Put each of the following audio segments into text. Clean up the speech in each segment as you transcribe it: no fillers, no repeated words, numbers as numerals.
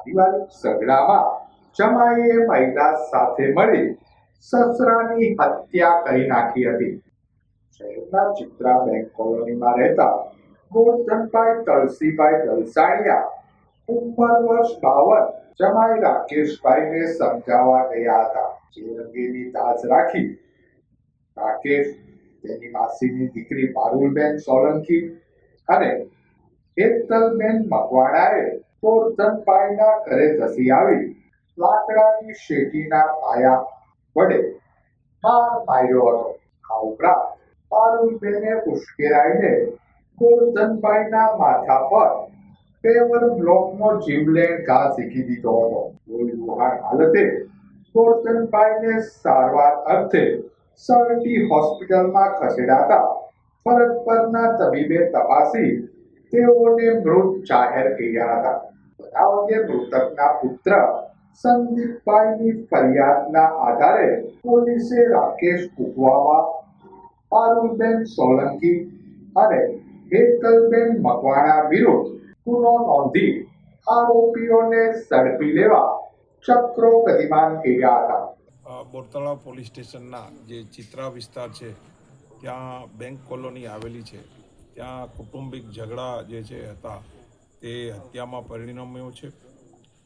પારિવારિક ઝઘડામાં જમાઈએ મહિલા સાથે મળી સસરાની હત્યા કરી નાખી હતી। શહેરના ચિત્રા બેંક કોલોનીમાં રહેતા ગોરધનભાઈ તળસીભાઈ દલસાણિયા ઉંમર વર્ષ 52 જમાઈ રાકેશભાઈને સમજાવવા ગયા હતા। જે અંગેની દાજ રાખી રાકેશ, તેની માસીની દીકરી પારુલબેન સોલંકી અને હેતલબેન મકવાણાએ ગોરધનભાઈના ઘરે ધસી આવી લાકડાની શેટીના પાયા વડે માર માર્યો હતો। આ ઉપરાંત પારુલબેને ઉશ્કેરાઈને ગોરધનભાઈના માથા પર પેવર બ્લોકનો જીવલેણ ઘા ઝીકી દીધો હતો। લોહીલુહાણ હાલતે ગોરધનભાઈને સારવાર અર્થે સરટી હોસ્પિટલમાં ખસેડાતા ફરજ પરના તબીબે તપાસી તેઓને મૃત જાહેર કર્યા હતા। બનાવ અંગે મૃતકના પુત્ર સંદીપભાઈની ફરિયાદના આધારે પોલીસે રાકેશ કુકવાવા, પારુલબેન સોલંકી અને હેતલબેન મકવાણા વિરુદ્ધ ગુનો નોંધી આરોપીઓને ઝડપી લેવા ચક્રો ગતિમાન કર્યા હતા। બોરતળાવ પોલીસ સ્ટેશનના જે ચિત્રા વિસ્તાર છે ત્યાં બેંક કોલોની આવેલી છે, ત્યાં કૌટુંબિક ઝઘડા જે છે હતા તે હત્યામાં પરિણમ્યો છે।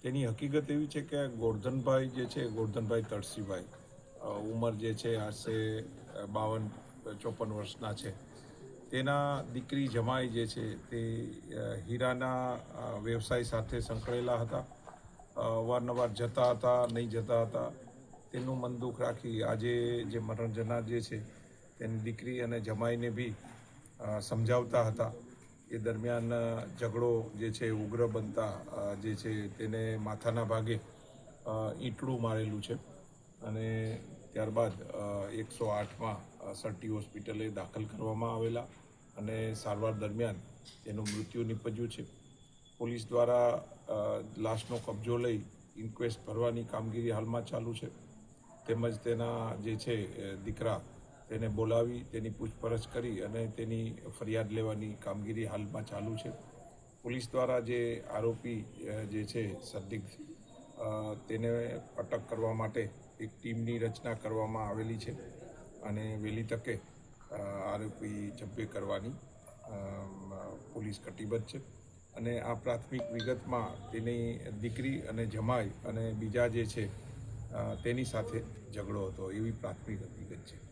તેની હકીકત એવી છે કે ગોરધનભાઈ જે છે, ગોરધનભાઈ તળસીભાઈ ઉંમર જે છે આશરે 52-54 વર્ષના છે। તેના દીકરી જમાઈ જે છે તે હીરાના વ્યવસાય સાથે સંકળાયેલા હતા। અવારનવાર જતા હતા, નહીં જતા હતા। તેનું મન દુઃખ રાખી આજે જે મરણ જનાર જે છે તેની દીકરી અને જમાઈને બી સમજાવતા હતા। એ દરમિયાન ઝઘડો જે છે ઉગ્ર બનતા જે છે તેને માથાના ભાગે ઈંટડું મારેલું છે અને ત્યારબાદ 108માં સરટી હોસ્પિટલે દાખલ કરવામાં આવેલા અને સારવાર દરમિયાન તેનું મૃત્યુ નિપજ્યું છે। પોલીસ દ્વારા લાશનો કબજો લઈ ઇન્ક્વેસ્ટ ભરવાની કામગીરી હાલમાં ચાલુ છે, તેમજ તેના જે છે દીકરા તેને બોલાવી તેની પૂછપરછ કરી અને તેની ફરિયાદ લેવાની કામગીરી હાલમાં ચાલુ છે। પોલીસ દ્વારા જે આરોપી જે છે સંદિગ્ધ તેને અટક કરવા માટે એક ટીમની રચના કરવામાં આવેલી છે અને વહેલી તકે આરોપી ઝડપી કરવાની પોલીસ કટિબદ્ધ છે। અને આ પ્રાથમિક વિગતમાં તેની દીકરી અને જમાઈ અને બીજા જે છે તેની સાથે ઝઘડો હતો એવી પ્રાથમિક વિગત છે।